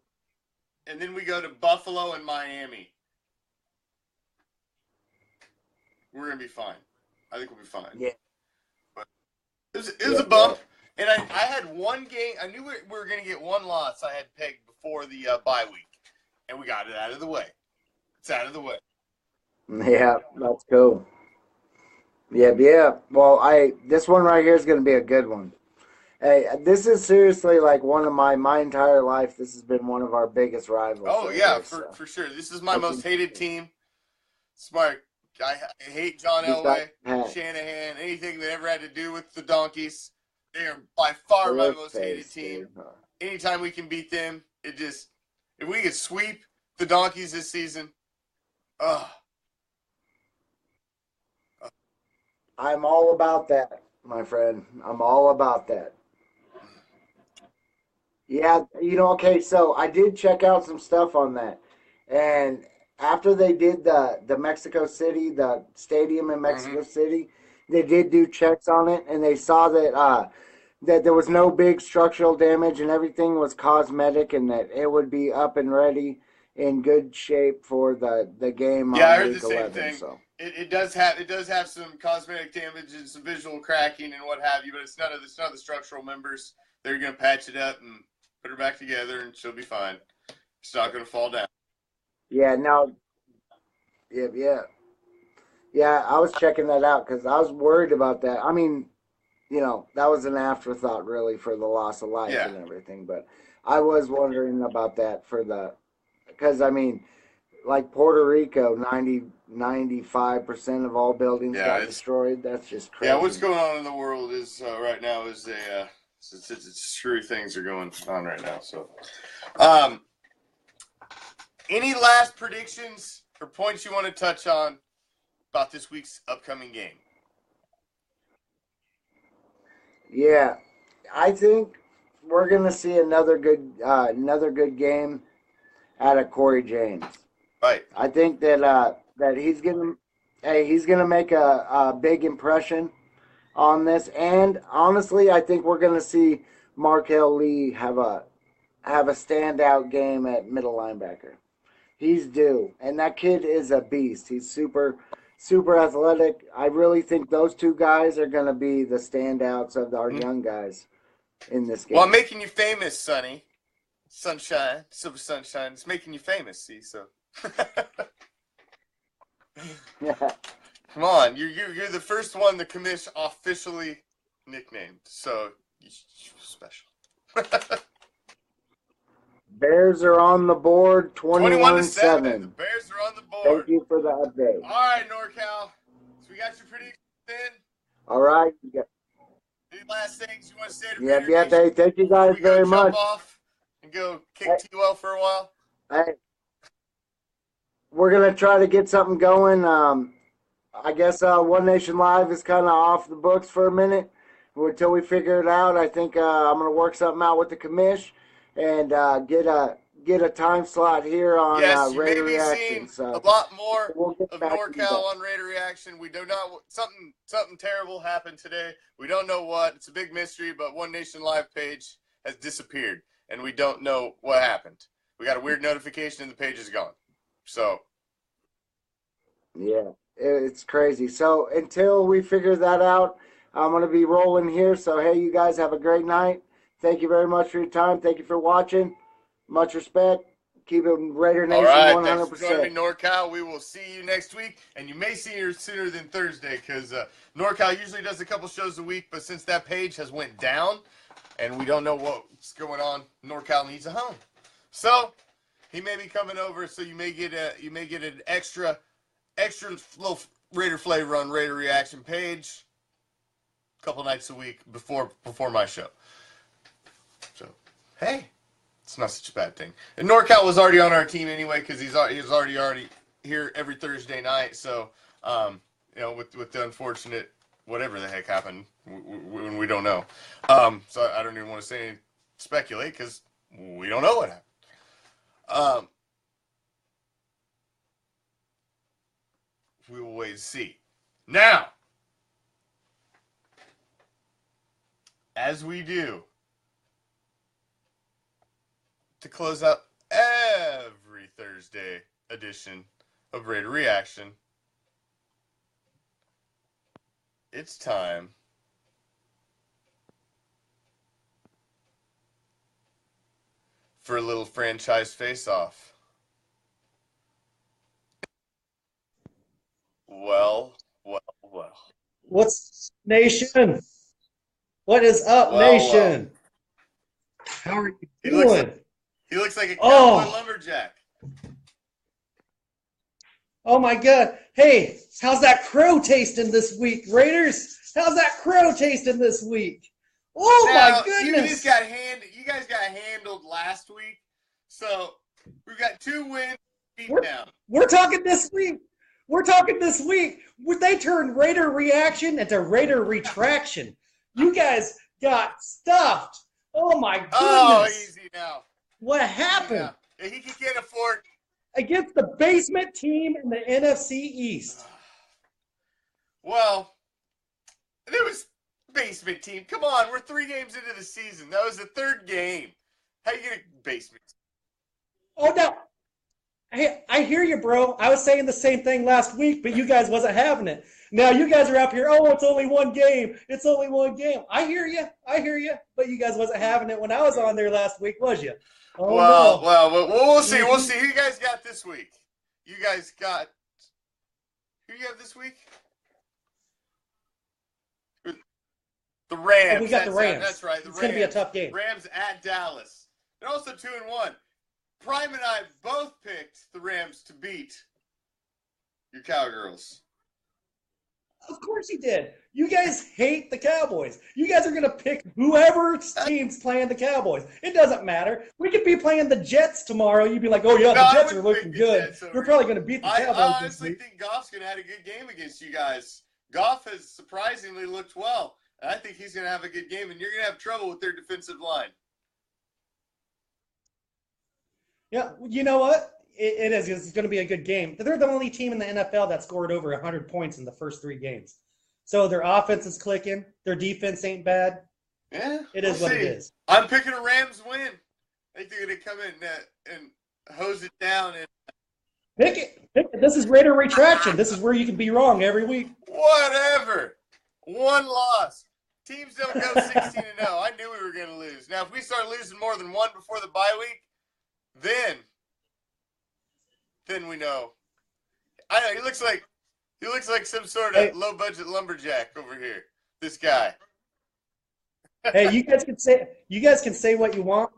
and then we go to Buffalo and Miami. We're gonna be fine. I think we'll be fine. Yeah. But it was a bump. And I had one game. I knew we were going to get one loss I had pegged before the bye week. And we got it out of the way. It's out of the way. Yeah, that's cool. Yeah. Well, this one right here is going to be a good one. Hey, this is seriously like one of my entire life. This has been one of our biggest rivals. Oh, yeah, for sure. This is my most hated team. Smart. I hate John Elway, Shanahan, anything that ever had to do with the Donkeys. They are by far my most hated team. Anytime we can beat them, if we could sweep the Donkeys this season, I'm all about that, my friend. I'm all about that. Yeah, okay, so I did check out some stuff on that. And after they did the Mexico City, the stadium in Mexico City, they did do checks on it, and they saw that that there was no big structural damage and everything was cosmetic, and that it would be up and ready in good shape for the game. Yeah, I heard the same thing. So. It does have some cosmetic damage and some visual cracking and what have you, but it's none of the structural members. They're going to patch it up and put her back together, and she'll be fine. It's not going to fall down. Yeah, no. Yeah. I was checking that out because I was worried about that. I mean, that was an afterthought really for the loss of life and everything. But I was wondering about that because I mean, like Puerto Rico, 95% of all buildings got destroyed. That's just crazy. Yeah, what's going on in the world is right now is it's screwy things are going on right now. So, any last predictions or points you want to touch on about this week's upcoming game? Yeah, I think we're gonna see another good game out of Corey James. Right. I think that he's gonna make a big impression on this, and honestly, I think we're gonna see Markel Lee have a standout game at middle linebacker. He's due, and that kid is a beast. He's super super athletic. I really think those two guys are going to be the standouts of our young guys in this game. Well, I'm making you famous, Sonny. Sunshine, Silver Sunshine. It's making you famous, see, so. Come on, you're the first one the commission officially nicknamed, so you're special. Bears are on the board, 21-7. The Bears are on the board. Thank you for the update. All right, NorCal. So we got your predictions in. All right. Any last things you want to say to Yep. Hey, thank you guys very much. Jump off and go kick TWell for a while. Hey, we're gonna try to get something going. I guess One Nation Live is kind of off the books for a minute until we figure it out. I think I'm gonna work something out with the commish and get a time slot here on Raider Reaction. So a lot more of NorCal on Raider Reaction. We do not something terrible happened today. We don't know what. It's a big mystery, but One Nation Live page has disappeared, and we don't know what happened. We got a weird notification, and the page is gone. So yeah, it's crazy. So until we figure that out, I'm going to be rolling here. So, hey, you guys have a great night. Thank you very much for your time. Thank you for watching. Much respect. Keep it Raider Nation 100%. All right, thanks for joining me, NorCal. We will see you next week, and you may see her sooner than Thursday because NorCal usually does a couple shows a week, but since that page has went down and we don't know what's going on, NorCal needs a home. So he may be coming over, so you may get an extra little Raider flavor on Raider Reaction page a couple nights a week before my show. So, hey, it's not such a bad thing. And NorCal was already on our team anyway because he's already here every Thursday night. So, with the unfortunate whatever the heck happened when we don't know. So I don't even want to say speculate because we don't know what happened. We will wait and see. Now, as we do, to close out every Thursday edition of Raider Reaction, it's time for a little franchise face-off. Well. What's Nation? What is up, Nation? How are you doing? He looks like a cowboy lumberjack. Oh my God! Hey, how's that crow tasting this week, Raiders? How's that crow tasting this week? Oh my goodness! You guys got handled last week, so we've got 2 wins. We're talking this week. They turned Raider Reaction into Raider Retraction. You guys got stuffed. Oh my goodness! Oh, easy now. What happened? Yeah, he can't afford against the basement team in the NFC East. Well, it was basement team. Come on, we're 3 games into the season. That was the 3rd game. How you get a basement? Oh no. Hey, I hear you, bro. I was saying the same thing last week, but you guys wasn't having it. Now you guys are up here, oh, it's only 1 game. It's only 1 game. I hear you. But you guys wasn't having it when I was on there last week, was you? Oh, well, we'll see. We'll see. Who you guys got this week? Who you have this week? The Rams. Oh, we got the Rams. That's right. It's going to be a tough game. Rams at Dallas. They're also 2-1. Prime and I both picked the Rams to beat your Cowgirls. Of course you did. You guys hate the Cowboys. You guys are going to pick whoever team's playing the Cowboys. It doesn't matter. We could be playing the Jets tomorrow. You'd be like, oh, yeah, the Jets are looking good. You're probably going to beat the Cowboys I honestly think Goff's going to have a good game against you guys. Goff has surprisingly looked well. And I think he's going to have a good game, and you're going to have trouble with their defensive line. Yeah, you know what? It is. It's going to be a good game. They're the only team in the NFL that scored over 100 points in the first 3 games. So their offense is clicking. Their defense ain't bad. Yeah, it is what it is. I'm picking a Rams win. I think they're going to come in and hose it down. Pick it. Pick it. This is Raider Retraction. This is where you can be wrong every week. Whatever. One loss. Teams don't go 16-0. I knew we were going to lose. Now, if we start losing more than one before the bye week, then we know. I know he looks like some sort of low budget lumberjack over here. This guy. Hey, you guys can say what you want,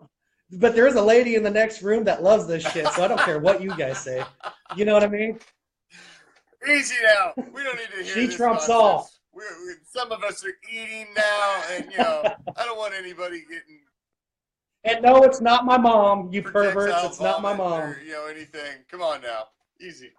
but there is a lady in the next room that loves this shit, so I don't care what you guys say. You know what I mean? Easy now. We don't need to hear She this trumps nonsense. all. Some of us are eating now, and I don't want anybody getting. And no, it's not my mom, you perverts. It's not my mom. Or, anything. Come on now. Easy.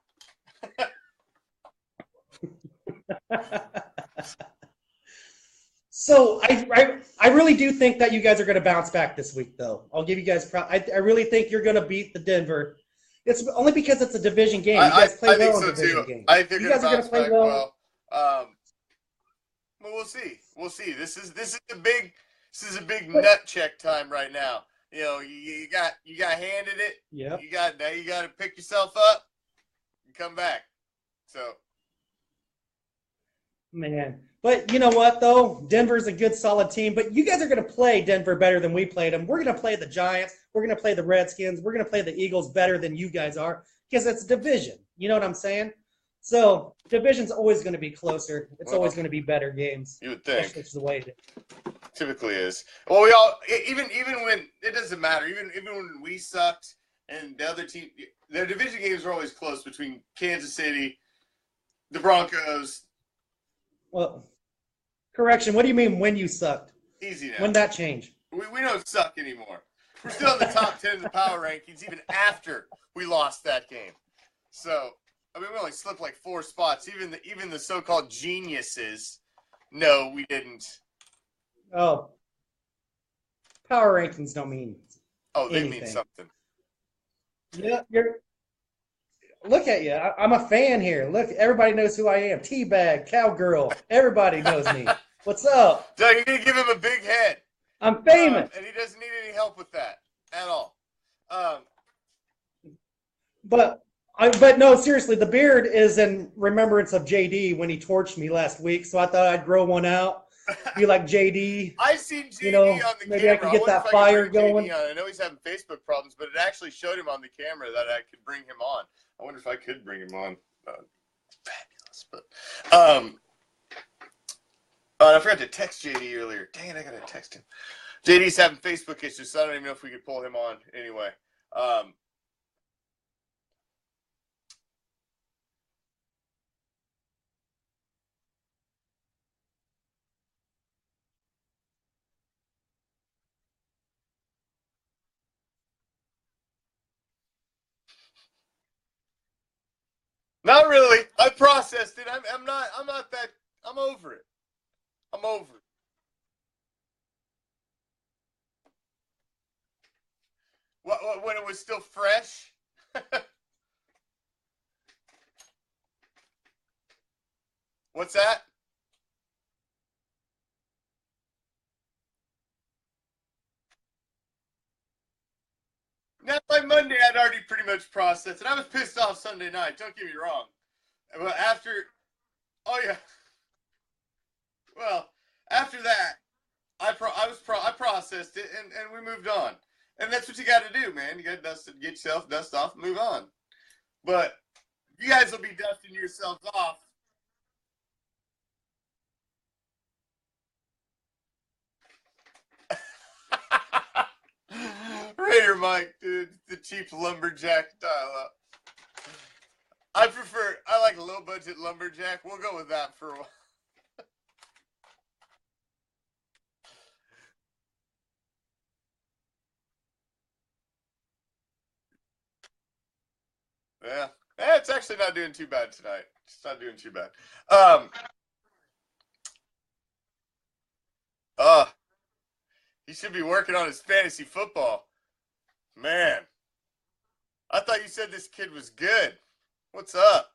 So I really do think that you guys are going to bounce back this week, though. I'll give you guys I really think you're going to beat the Denver. It's only because it's a division game. You guys play well in division games. I think you guys are going to play well. Well, we'll see. We'll see. This is a big nut check time right now. You got handed it. Yeah. You got to pick yourself up and come back. So. Man. But you know what, though? Denver's a good, solid team. But you guys are going to play Denver better than we played them. We're going to play the Giants. We're going to play the Redskins. We're going to play the Eagles better than you guys are because it's division. You know what I'm saying? So division's always going to be closer. It's always going to be better games. You would think. That's the way it is. Typically is. Well, we all even when it doesn't matter. Even when we sucked and the other team, their division games were always close between Kansas City, the Broncos. Well, correction. What do you mean when you sucked? Easy now. When that changed? We don't suck anymore. We're still in the top 10 in the power rankings even after we lost that game. So, we only slipped like 4 spots. Even the so-called geniuses, no, we didn't. Oh. Power rankings don't mean they mean something. Yeah, look at you. I'm a fan here. Look, everybody knows who I am. Teabag, Cowgirl. Everybody knows me. What's up? Doug, you're going to give him a big head. I'm famous. And he doesn't need any help with that at all. But no, seriously, the beard is in remembrance of JD when he torched me last week. So I thought I'd grow one out, be like JD. I've seen JD on the maybe camera. I can get that fire going. I know he's having Facebook problems, but it actually showed him on the camera that I could bring him on. I wonder if I could bring him on. Fabulous, but I forgot to text JD earlier. Dang it, I gotta text him. JD's having Facebook issues, so I don't even know if we could pull him on anyway. Not really. I processed it. I'm not that. I'm over it. I'm over it. When it was still fresh? What's that? Now, by Monday, I'd already pretty much processed it. I was pissed off Sunday night. Don't get me wrong. But oh yeah. Well, after that, I processed it and we moved on. And that's what you got to do, man. You got to get yourself dust off, and move on. But you guys will be dusting yourselves off. Raider Mike, dude, the cheap lumberjack dial-up. I like a low-budget lumberjack. We'll go with that for a while. Yeah. It's actually not doing too bad tonight. It's not doing too bad. He should be working on his fantasy football. Man. I thought you said this kid was good. What's up?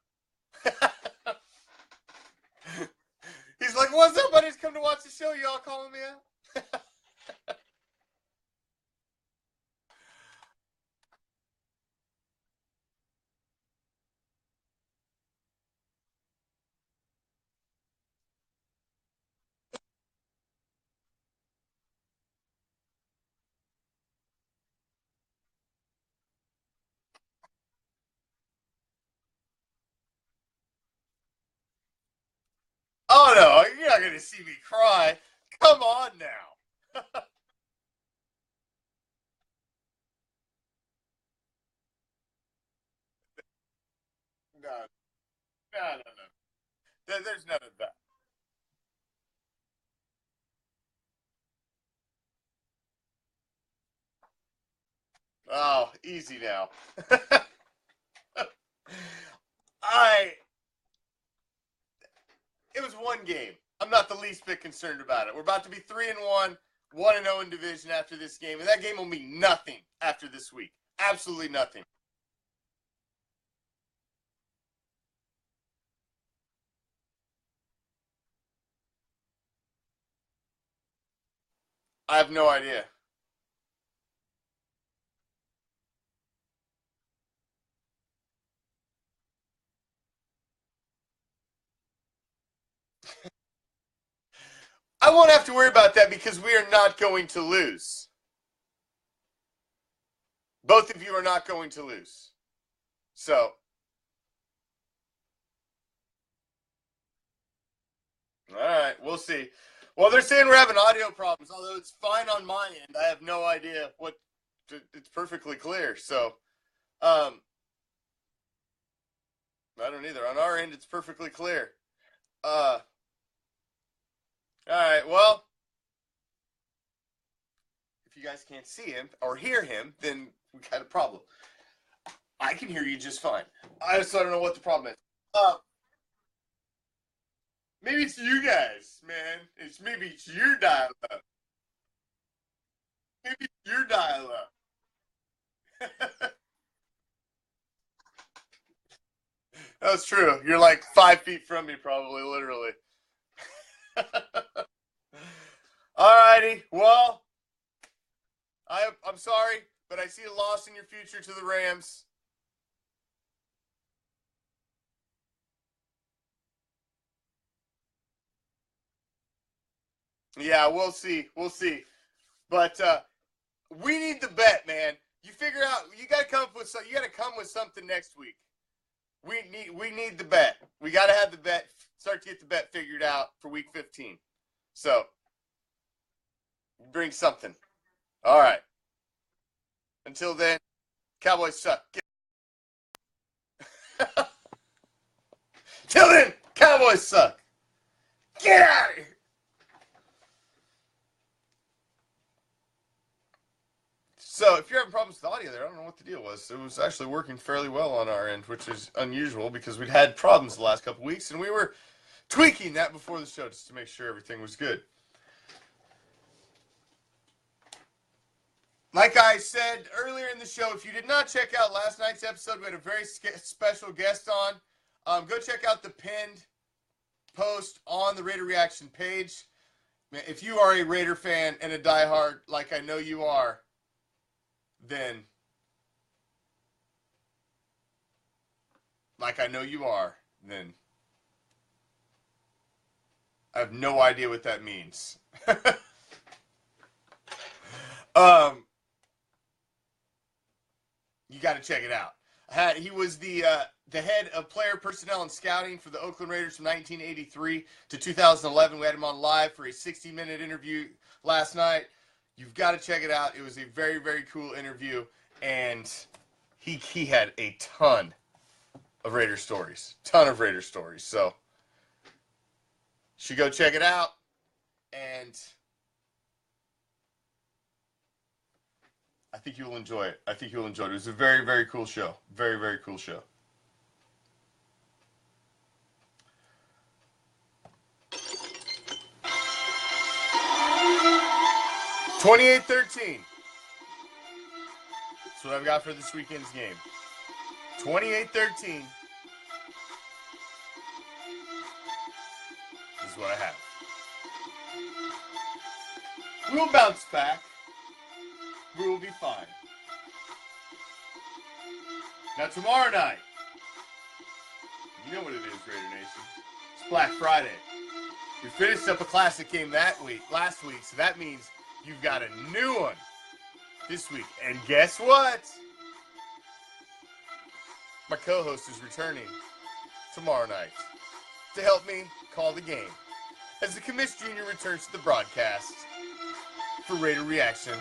He's like, what's up? I just come to watch the show. Y'all calling me out? no. You're not going to see me cry. Come on now. No, no. There's none of that. Oh, easy now. It was one game. I'm not the least bit concerned about it. We're about to be 3-1, 1-0 in division after this game, and that game will mean nothing after this week. Absolutely nothing. I have no idea. I won't have to worry about that because we are not going to lose. Both of you are not going to lose. So, all right, we'll see. Well, they're saying we're having audio problems, although it's fine on my end. I have no idea what. It's perfectly clear. So, I don't either. On our end, it's perfectly clear. All right. Well, if you guys can't see him or hear him, then we got a problem. I can hear you just fine. I just don't know what the problem is. Maybe it's you guys, man. Maybe it's your dial up. Maybe it's your dial up. That's true. You're like 5 feet from me, probably, literally. Alrighty. Well, I'm sorry, but I see a loss in your future to the Rams. Yeah, we'll see. We'll see. But we need the bet, man. You figure out. You got to come up with something. You got to come with something next week. We need the bet. We got to have the bet. Start to get the bet figured out for week 15. So bring something. All right. Until then, Cowboys suck. Till then, Cowboys suck. Get out of here. So if you're having problems with the audio there, I don't know what the deal was. It was actually working fairly well on our end, which is unusual because we'd had problems the last couple weeks, and we were tweaking that before the show just to make sure everything was good. Like I said earlier in the show, if you did not check out last night's episode, we had a very special guest on. Go check out the pinned post on the Raider Reaction page. If you are a Raider fan and a diehard, like I know you are, then, like I know you are, then I have no idea what that means. You got to check it out. He was the head of player personnel and scouting for the Oakland Raiders from 1983 to 2011. We had him on live for a 60-minute interview last night. You've got to check it out. It was a very, very cool interview, and he had a ton of Raider stories. So you should go check it out, and I think you'll enjoy it. It was a very, very cool show. Very, very cool show. $28-13. That's what I've got for this weekend's game. 28-13 is what I have. We'll bounce back. We will be fine. Now tomorrow night, you know what it is, Raider Nation. It's Black Friday. We finished up a classic game last week, so that means you've got a new one this week. And guess what? My co-host is returning tomorrow night to help me call the game. as the Commish Jr. returns to the broadcast for Raider Reaction,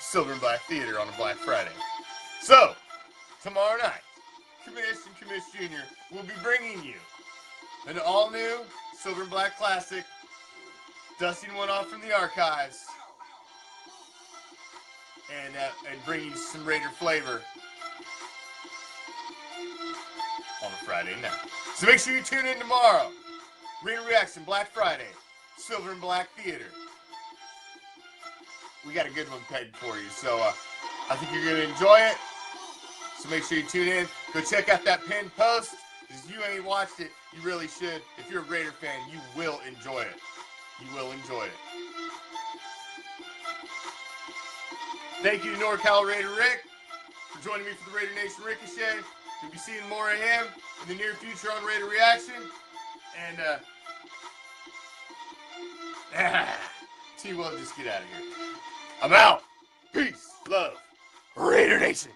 Silver and Black Theater on a Black Friday. So, tomorrow night, Commish and Commish Jr. will be bringing you an all-new Silver and Black classic, dusting one off from the archives, and bringing some Raider flavor on a Friday night. So make sure you tune in tomorrow. Raider Reaction, Black Friday, Silver and Black Theater. We got a good one pegged for you, so I think you're going to enjoy it. So make sure you tune in. Go check out that pinned post. If you ain't watched it, you really should. If you're a Raider fan, you will enjoy it. You will enjoy it. Thank you to NorCalRaiderRick for joining me for the Raider Nation Ricochet. You'll be seeing more of him in the near future on Raider Reaction. And, TWell, just get out of here. I'm out. Peace, love, Raider Nation.